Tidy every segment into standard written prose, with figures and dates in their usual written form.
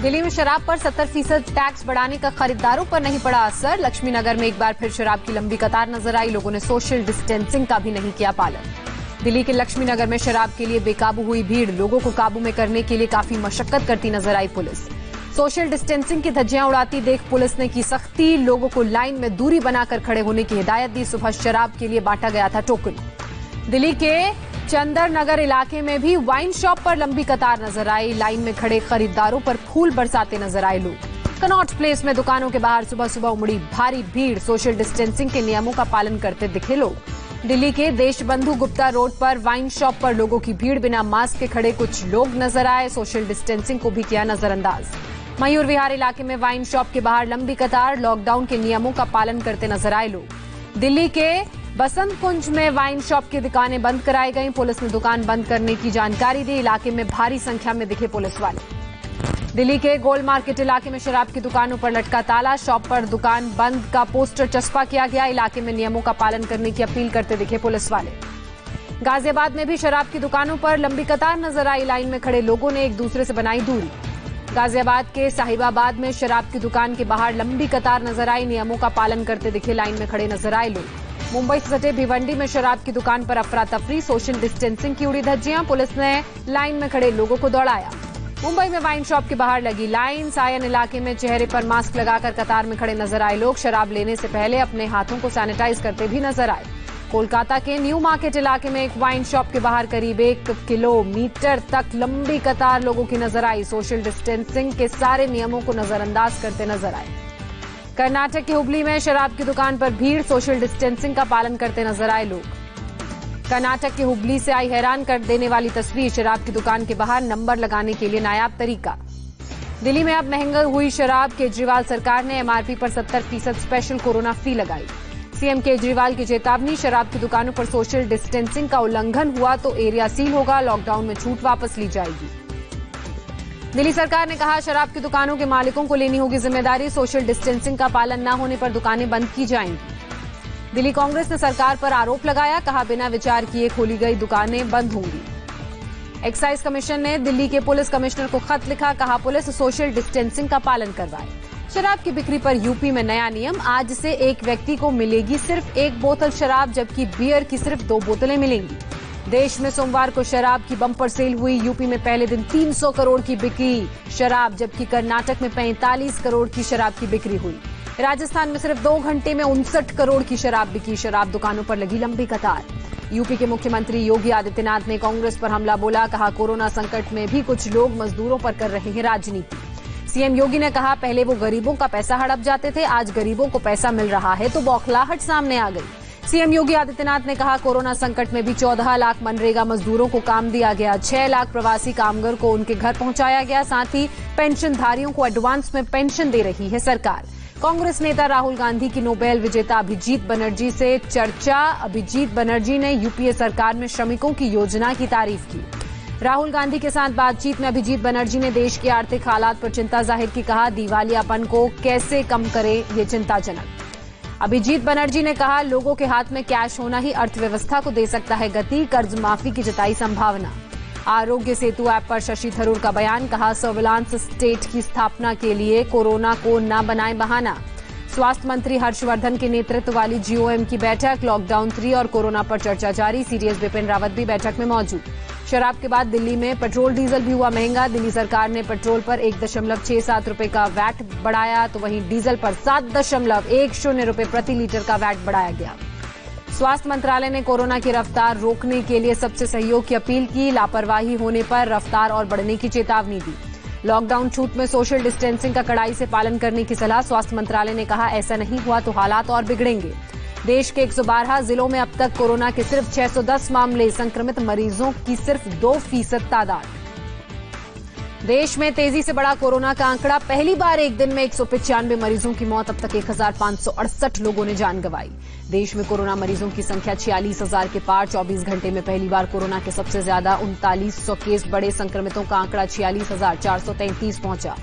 दिल्ली में शराब पर 70% टैक्स बढ़ाने का खरीदारों पर नहीं पड़ा असर। लक्ष्मी नगर में एक बार फिर शराब की लंबी कतार नजर आई। लोगों ने सोशल डिस्टेंसिंग का भी नहीं किया पालन। दिल्ली के लक्ष्मी नगर में शराब के लिए बेकाबू हुई भीड़। लोगों को काबू में करने के लिए काफी मशक्कत करती नजर आई पुलिस। सोशल डिस्टेंसिंग की धज्जियां उड़ाती देख पुलिस ने की सख्ती। लोगों को लाइन में दूरी बनाकर खड़े होने की हिदायत दी। सुबह शराब के लिए बांटा गया था टोकन। दिल्ली के चंदर नगर इलाके में भी वाइन शॉप पर लंबी कतार नजर आई। लाइन में खड़े खरीदारों पर फूल बरसाते नजर आए लोग। कनॉट प्लेस में दुकानों के बाहर सुबह सुबह उमड़ी भारी भीड़। सोशल डिस्टेंसिंग के नियमों का पालन करते दिखे लोग। दिल्ली के देशबंधु गुप्ता रोड पर वाइन शॉप पर लोगों की भीड़। बिना मास्क के खड़े कुछ लोग नजर आए। सोशल डिस्टेंसिंग को भी किया नजरअंदाज। मयूर विहार इलाके में वाइन शॉप के बाहर लंबी कतार। लॉकडाउन के नियमों का पालन करते नजर आए लोग। दिल्ली के बसंत कुंज में वाइन शॉप की दुकानें बंद कराई गई। पुलिस ने दुकान बंद करने की जानकारी दी। इलाके में भारी संख्या में दिखे पुलिस वाले। दिल्ली के गोल मार्केट इलाके में शराब की दुकानों पर लटका ताला। शॉप पर दुकान बंद का पोस्टर चस्पा किया गया। इलाके में नियमों का पालन करने की अपील करते दिखे पुलिस वाले। गाजियाबाद में भी शराब की दुकानों पर लंबी कतार नजर आई। लाइन में खड़े लोगों ने एक दूसरे से बनाई दूरी। गाजियाबाद के साहिबाबाद में शराब की दुकान के बाहर लंबी कतार नजर आई। नियमों का पालन करते दिखे लाइन में खड़े नजर आए लोग। मुंबई से सटे भिवंडी में शराब की दुकान पर अफरा तफरी। सोशल डिस्टेंसिंग की उड़ी धज्जियां। पुलिस ने लाइन में खड़े लोगों को दौड़ाया। मुंबई में वाइन शॉप के बाहर लगी लाइन। सायन इलाके में चेहरे पर मास्क लगाकर कतार में खड़े नजर आए लोग। शराब लेने से पहले अपने हाथों को सैनिटाइज करते भी नजर आए। कोलकाता के न्यू मार्केट इलाके में एक वाइन शॉप के बाहर करीब 1 किलोमीटर तक लंबी कतार लोगों की नजर आई। सोशल डिस्टेंसिंग के सारे नियमों को नजरअंदाज करते नजर आए। कर्नाटक के हुबली में शराब की दुकान पर भीड़। सोशल डिस्टेंसिंग का पालन करते नजर आए लोग। कर्नाटक के हुबली से आई हैरान कर देने वाली तस्वीर। शराब की दुकान के बाहर नंबर लगाने के लिए नायाब तरीका। दिल्ली में अब महंगी हुई शराब। केजरीवाल सरकार ने एमआरपी पर 70% स्पेशल कोरोना फ्री लगाई। सीएम केजरीवाल की चेतावनी। शराब की दुकानों पर सोशल डिस्टेंसिंग का उल्लंघन हुआ तो एरिया सील होगा। लॉकडाउन में छूट वापस ली जाएगी। दिल्ली सरकार ने कहा शराब की दुकानों के मालिकों को लेनी होगी जिम्मेदारी। सोशल डिस्टेंसिंग का पालन न होने पर दुकानें बंद की जाएंगी। दिल्ली कांग्रेस ने सरकार पर आरोप लगाया। कहा बिना विचार किए खोली गई दुकानें बंद होंगी। एक्साइज कमीशन ने दिल्ली के पुलिस कमिश्नर को खत लिखा। कहा पुलिस सोशल डिस्टेंसिंग का पालन करवाए। शराब की बिक्री पर यूपी में नया नियम। आज से एक व्यक्ति को मिलेगी सिर्फ 1 बोतल शराब, जबकि बियर की सिर्फ 2 बोतलें मिलेंगी। देश में सोमवार को शराब की बम्पर सेल हुई। यूपी में पहले दिन 300 करोड़ की बिक्री शराब, जबकि कर्नाटक में 45 करोड़ की शराब की बिक्री हुई। राजस्थान में सिर्फ 2 घंटे में 59 करोड़ की शराब बिकी। शराब दुकानों पर लगी लंबी कतार। यूपी के मुख्यमंत्री योगी आदित्यनाथ ने कांग्रेस पर हमला बोला। कहा कोरोना संकट में भी कुछ लोग मजदूरों पर कर रहे हैं राजनीति। सीएम योगी ने कहा पहले वो गरीबों का पैसा हड़प जाते थे, आज गरीबों को पैसा मिल रहा है तो बौखलाहट सामने आ गई। सीएम योगी आदित्यनाथ ने कहा कोरोना संकट में भी 14 लाख मनरेगा मजदूरों को काम दिया गया। 6 लाख प्रवासी कामगार को उनके घर पहुंचाया गया। साथ ही पेंशनधारियों को एडवांस में पेंशन दे रही है सरकार। कांग्रेस नेता राहुल गांधी की नोबेल विजेता अभिजीत बनर्जी से चर्चा। अभिजीत बनर्जी ने यूपीए सरकार में श्रमिकों की योजना की तारीफ की। राहुल गांधी के साथ बातचीत में अभिजीत बनर्जी ने देश के आर्थिक हालात पर चिंता जाहिर की। कहा दिवालियापन को कैसे कम करें ये चिंताजनक। अभिजीत बनर्जी ने कहा लोगों के हाथ में कैश होना ही अर्थव्यवस्था को दे सकता है गति। कर्ज माफी की जताई संभावना। आरोग्य सेतु ऐप पर शशि थरूर का बयान। कहा सर्विलांस स्टेट की स्थापना के लिए कोरोना को न बनाएं बहाना। स्वास्थ्य मंत्री हर्षवर्धन के नेतृत्व वाली जीओएम की बैठक। लॉकडाउन 3 और कोरोना पर चर्चा जारी। सीडीएस बिपिन रावत भी बैठक में मौजूद। शराब के बाद दिल्ली में पेट्रोल डीजल भी हुआ महंगा। दिल्ली सरकार ने पेट्रोल पर 1.67 रुपए का वैट बढ़ाया तो वहीं डीजल पर 7.10 रुपए प्रति लीटर का वैट बढ़ाया गया। स्वास्थ्य मंत्रालय ने कोरोना की रफ्तार रोकने के लिए सबसे सहयोग की अपील की। लापरवाही होने पर रफ्तार और बढ़ने की चेतावनी दी। लॉकडाउन छूट में सोशल डिस्टेंसिंग का कड़ाई से पालन करने की सलाह। स्वास्थ्य मंत्रालय ने कहा ऐसा नहीं हुआ तो हालात और बिगड़ेंगे। देश के 112 जिलों में अब तक कोरोना के सिर्फ 610 मामले। संक्रमित मरीजों की सिर्फ 2% तादाद। देश में तेजी से बढ़ा कोरोना का आंकड़ा। पहली बार एक दिन में 195 मरीजों की मौत। अब तक 1568 लोगों ने जान गंवाई। देश में कोरोना मरीजों की संख्या 46,000 के पार। 24 घंटे में पहली बार कोरोना के सबसे ज्यादा 3900 केस बढ़े। संक्रमितों का आंकड़ा 46,433 पहुंचा।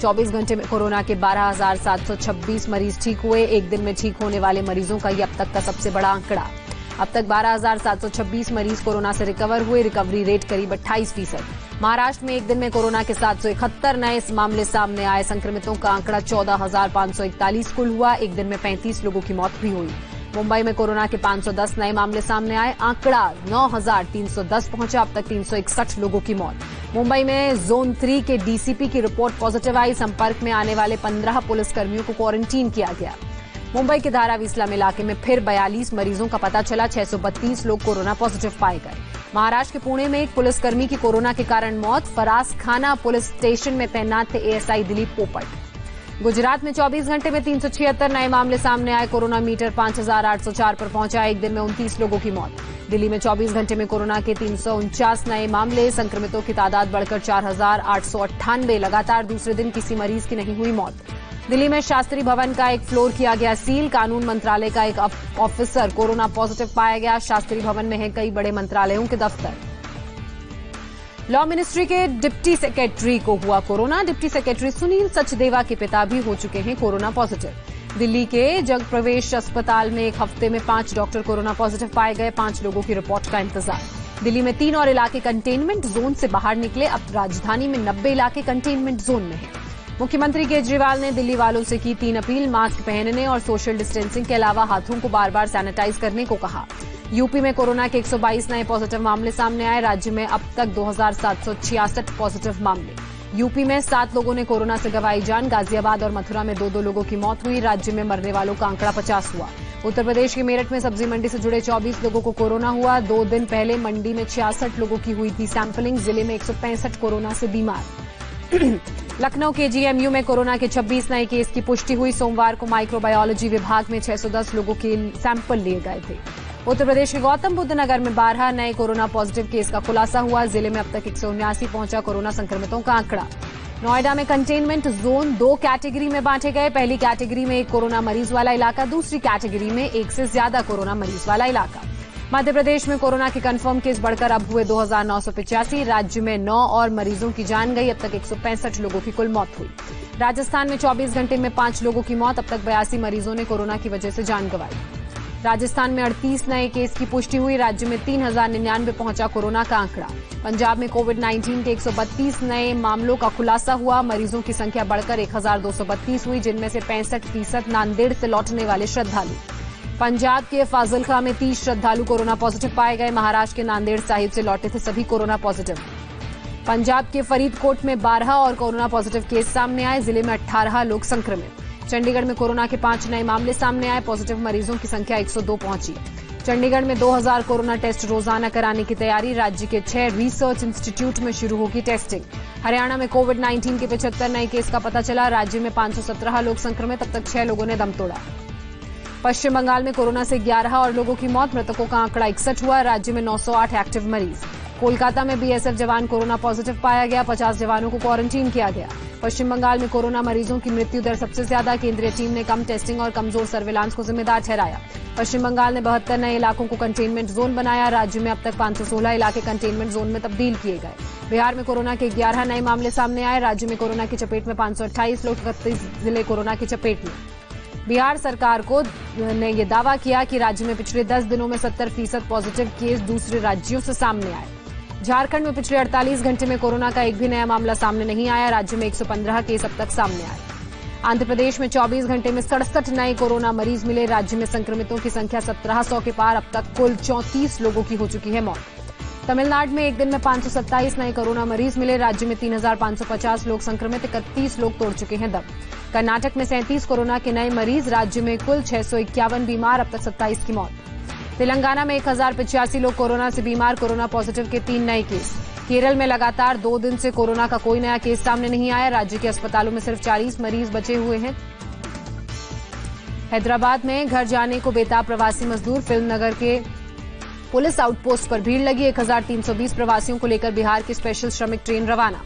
24 घंटे में कोरोना के 12,726 मरीज ठीक हुए। एक दिन में ठीक होने वाले मरीजों का ये अब तक का सबसे बड़ा आंकड़ा। अब तक 12,726 मरीज कोरोना से रिकवर हुए। रिकवरी रेट करीब 28%। महाराष्ट्र में एक दिन में कोरोना के 771 नए मामले सामने आए। संक्रमितों का आंकड़ा 14,541 कुल हुआ। एक दिन में 35 लोगों की मौत भी हुई। मुंबई में कोरोना के 510 नए मामले सामने आए। आंकड़ा 9,310 पहुंचा। अब तक 361 लोगों की मौत। मुंबई में जोन 3 के डीसीपी की रिपोर्ट पॉजिटिव आई। संपर्क में आने वाले 15 पुलिसकर्मियों को क्वारंटीन किया गया। मुंबई के धारावी इस्लाम इलाके में फिर 42 मरीजों का पता चला। 632 लोग कोरोना पॉजिटिव पाए गए। महाराष्ट्र के पुणे में एक पुलिसकर्मी की कोरोना के कारण मौत। फरास खाना पुलिस स्टेशन में तैनात थे एएसआई दिलीप पोपट। गुजरात में 24 घंटे में 376 नए मामले सामने आए। कोरोना मीटर 5,804 पर पहुंचा। एक दिन में 29 लोगों की मौत। दिल्ली में 24 घंटे में कोरोना के 349 नए मामले। संक्रमितों की तादाद बढ़कर 4,898। लगातार दूसरे दिन किसी मरीज की नहीं हुई मौत। दिल्ली में शास्त्री भवन का एक फ्लोर किया गया सील। कानून मंत्रालय का एक ऑफिसर कोरोना पॉजिटिव पाया गया। शास्त्री भवन में है कई बड़े मंत्रालयों के दफ्तर। लॉ मिनिस्ट्री के डिप्टी सेक्रेटरी को हुआ corona. Deputy secretary Sunil Sachdeva के पिता भी हो चुके हैं कोरोना पॉजिटिव। दिल्ली के जग प्रवेश अस्पताल में एक हफ्ते में 5 डॉक्टर कोरोना पॉजिटिव पाए गए। 5 लोगों की रिपोर्ट का इंतजार। दिल्ली में 3 और इलाके कंटेनमेंट जोन से बाहर निकले। अब राजधानी में 90 इलाके कंटेनमेंट जोन में हैं। मुख्यमंत्री केजरीवाल ने दिल्ली वालों से की 3 अपील। मास्क पहनने और सोशल डिस्टेंसिंग के अलावा हाथों को बार बार सैनिटाइज करने को कहा। यूपी में कोरोना के 122 नए पॉजिटिव मामले सामने आए। राज्य में अब तक 2,766 पॉजिटिव मामले। यूपी में 7 लोगों ने कोरोना से गंवाई जान। गाजियाबाद और मथुरा में 2-2 लोगों की मौत हुई। राज्य में मरने वालों का आंकड़ा 50 हुआ। उत्तर प्रदेश के मेरठ में सब्जी मंडी से जुड़े 24 लोगों को कोरोना हुआ। 2 दिन पहले मंडी में 66 लोगों की हुई थी सैंपलिंग। जिले में 165 कोरोना से बीमार। लखनऊ के जीएमयू में कोरोना के 26 नए केस की पुष्टि हुई। सोमवार को माइक्रोबायोलॉजी विभाग में 610 लोगों के सैंपल लिए गए थे। उत्तर प्रदेश के गौतम बुद्ध नगर में 12 नए कोरोना पॉजिटिव केस का खुलासा हुआ। जिले में अब तक 179 पहुंचा कोरोना संक्रमितों का आंकड़ा। नोएडा में कंटेनमेंट जोन 2 कैटेगरी में बांटे गए। पहली कैटेगरी में 1 कोरोना मरीज वाला इलाका। दूसरी कैटेगरी में 1 से ज्यादा कोरोना मरीज वाला इलाका। मध्य प्रदेश में कोरोना के कंफर्म केस बढ़कर अब हुए 2,985। राज्य में 9 और मरीजों की जान गई। अब तक 165 लोगों की कुल मौत हुई। राजस्थान में 24 घंटे में 5 लोगों की मौत। अब तक 82 मरीजों ने कोरोना की वजह से जान गंवाई। राजस्थान में 38 नए केस की पुष्टि हुई। राज्य में 3,099 पहुंचा कोरोना का आंकड़ा। पंजाब में कोविड-19 के 132 नए मामलों का खुलासा हुआ। मरीजों की संख्या बढ़कर 1,232 हुई, जिनमें से 65% नांदेड़ से लौटने वाले श्रद्धालु। पंजाब के फाजिलका में 30 श्रद्धालु कोरोना पॉजिटिव पाए गए। महाराष्ट्र के नांदेड़ साहिब से लौटे थे सभी कोरोना पॉजिटिव। पंजाब के फरीदकोट में 12 और कोरोना पॉजिटिव केस सामने आए। जिले में 18 लोग संक्रमित। चंडीगढ़ में कोरोना के 5 नए मामले सामने आए। पॉजिटिव मरीजों की संख्या 102 पहुंची। चंडीगढ़ में 2000 कोरोना टेस्ट रोजाना कराने की तैयारी। राज्य के 6 रिसर्च इंस्टीट्यूट में शुरू होगी टेस्टिंग। हरियाणा में कोविड-19 के 75 नए केस का पता चला। राज्य में 517 लोग संक्रमित। अब तक 6 लोगों ने दम तोड़ा। पश्चिम बंगाल में कोरोना से 11 और लोगों की मौत। मृतकों का आंकड़ा 61 हुआ। राज्य में 908 एक्टिव मरीज। कोलकाता में बीएसएफ जवान कोरोना पॉजिटिव पाया गया। 50 जवानों को क्वारंटीन किया गया। पश्चिम बंगाल में कोरोना मरीजों की मृत्यु दर सबसे ज्यादा। केंद्रीय टीम ने कम टेस्टिंग और कमजोर सर्विलांस को जिम्मेदार ठहराया। पश्चिम बंगाल ने 72 नए इलाकों को कंटेनमेंट जोन बनाया। राज्य में अब तक 516 इलाके कंटेनमेंट जोन में तब्दील किए गए। बिहार में कोरोना के 11 नए मामले सामने आए। राज्य में कोरोना की चपेट में 528 लोग। 31 जिले कोरोना की चपेट में। बिहार सरकार ने यह दावा किया कि राज्य में पिछले 10 दिनों में 70% पॉजिटिव केस दूसरे राज्यों से सामने आए। झारखंड में पिछले 48 घंटे में कोरोना का एक भी नया मामला सामने नहीं आया। राज्य में 115 केस अब तक सामने आए। आंध्र प्रदेश में 24 घंटे में 67 नए कोरोना मरीज मिले। राज्य में संक्रमितों की संख्या 1700 के पार। अब तक कुल 34 लोगों की हो चुकी है मौत। तमिलनाडु में एक दिन में 527 नए कोरोना मरीज मिले। राज्य में 3,550 लोग संक्रमित। 31 लोग तोड़ चुके हैं दम। कर्नाटक में 37 कोरोना के नए मरीज। राज्य में कुल 651 बीमार। अब तक 27 की मौत। तेलंगाना में 1,085 लोग कोरोना से बीमार। कोरोना पॉजिटिव के 3 नए केस। केरल में लगातार 2 दिन से कोरोना का कोई नया केस सामने नहीं आया। राज्य के अस्पतालों में सिर्फ 40 मरीज बचे हुए हैं। हैदराबाद में घर जाने को बेताब प्रवासी मजदूर। फिल्म नगर के पुलिस आउटपोस्ट पर भीड़ लगी। 1,320 प्रवासियों को लेकर बिहार की स्पेशल श्रमिक ट्रेन रवाना।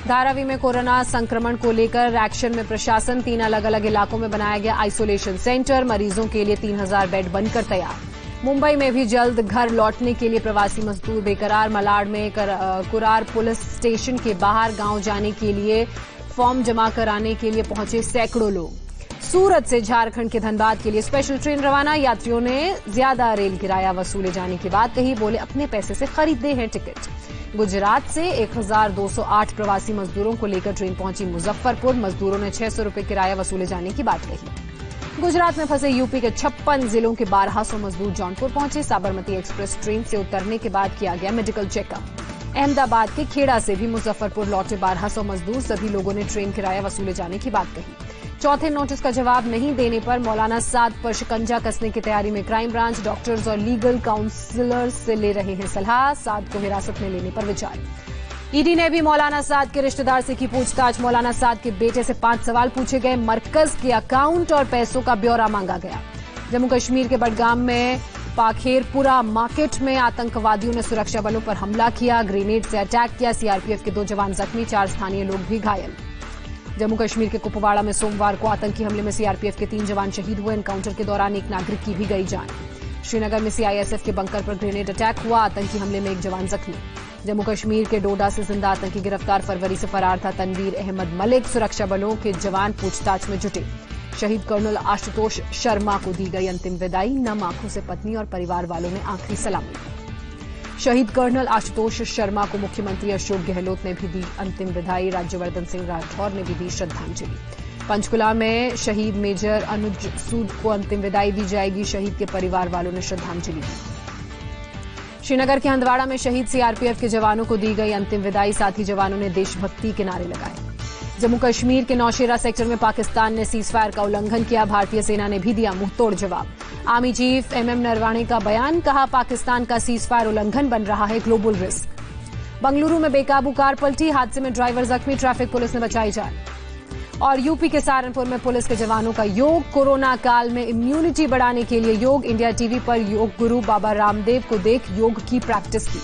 धारावी में कोरोना संक्रमण को लेकर एक्शन में प्रशासन। 3 अलग अलग इलाकों में बनाया गया आइसोलेशन सेंटर। मरीजों के लिए 3000 बेड बनकर तैयार। मुंबई में भी जल्द घर लौटने के लिए प्रवासी मजदूर बेकरार। मलाड में कुरार पुलिस स्टेशन के बाहर गांव जाने के लिए फॉर्म जमा कराने के लिए पहुंचे सैकड़ों लोग। सूरत से झारखंड के धनबाद के लिए स्पेशल ट्रेन रवाना। यात्रियों ने ज्यादा रेल किराया वसूले जाने की बात कही। बोले अपने पैसे से खरीदे हैं टिकट। गुजरात से 1208 प्रवासी मजदूरों को लेकर ट्रेन पहुंची मुजफ्फरपुर। मजदूरों ने 600 रुपए किराया वसूले जाने की बात कही। गुजरात में फंसे यूपी के 56 जिलों के 1200 मजदूर जौनपुर पहुंचे। साबरमती एक्सप्रेस ट्रेन से उतरने के बाद किया गया मेडिकल चेकअप। अहमदाबाद के खेड़ा से भी मुजफ्फरपुर लौटे 1200 मजदूर। सभी लोगों ने ट्रेन किराया वसूले जाने की बात कही। चौथे नोटिस का जवाब नहीं देने पर मौलाना साद पर शिकंजा कसने की तैयारी में क्राइम ब्रांच। डॉक्टर्स और लीगल काउंसलर से ले रहे हैं सलाह। साद को हिरासत में लेने पर विचार। ईडी ने भी मौलाना साद के रिश्तेदार से की पूछताछ। मौलाना साद के बेटे से 5 सवाल पूछे गए। मरकज के अकाउंट और पैसों का ब्यौरा मांगा गया। जम्मू कश्मीर के बडगाम में पाखेरपुरा मार्केट में आतंकवादियों ने सुरक्षा बलों पर हमला किया। ग्रेनेड से अटैक किया। सीआरपीएफ के 2 जवान जख्मी, 4 स्थानीय लोग भी घायल। जम्मू कश्मीर के कुपवाड़ा में सोमवार को आतंकी हमले में सीआरपीएफ के 3 जवान शहीद हुए। एनकाउंटर के दौरान एक नागरिक की भी गई जान। श्रीनगर में सीआईएसएफ के बंकर पर ग्रेनेड अटैक हुआ। आतंकी हमले में 1 जवान जख्मी। जम्मू कश्मीर के डोडा से जिंदा आतंकी गिरफ्तार। फरवरी से फरार था तनवीर अहमद मलिक। सुरक्षा बलों के जवान पूछताछ में जुटे। शहीद कर्नल आशुतोष शर्मा को दी गई अंतिम विदाई। नम आंखों से पत्नी और परिवार वालों ने आखिरी सलामी। शहीद कर्नल आशुतोष शर्मा को मुख्यमंत्री अशोक गहलोत ने भी दी अंतिम विदाई। राज्यवर्धन सिंह राठौर ने भी दी श्रद्धांजलि। पंचकुला में शहीद मेजर अनुज सूद को अंतिम विदाई दी जाएगी। शहीद के परिवार वालों ने श्रद्धांजलि दी। श्रीनगर के हंदवाड़ा में शहीद सीआरपीएफ के जवानों को दी गई अंतिम विदाई। साथ ही जवानों ने देशभक्ति के नारे लगाए। जम्मू कश्मीर के नौशेरा सेक्टर में पाकिस्तान ने सीजफायर का उल्लंघन किया। भारतीय सेना ने भी दिया मुंहतोड़ जवाब। आर्मी चीफ एमएम नरवाणे का बयान। कहा, पाकिस्तान का सीजफायर उल्लंघन बन रहा है ग्लोबल रिस्क। बंगलुरु में बेकाबू कार पलटी। हादसे में ड्राइवर जख्मी। ट्रैफिक पुलिस ने बचाई जान। और यूपी के सहारनपुर में पुलिस के जवानों का योग। कोरोना काल में इम्यूनिटी बढ़ाने के लिए योग। इंडिया टीवी पर योग गुरु बाबा रामदेव को देख योग की प्रैक्टिस की।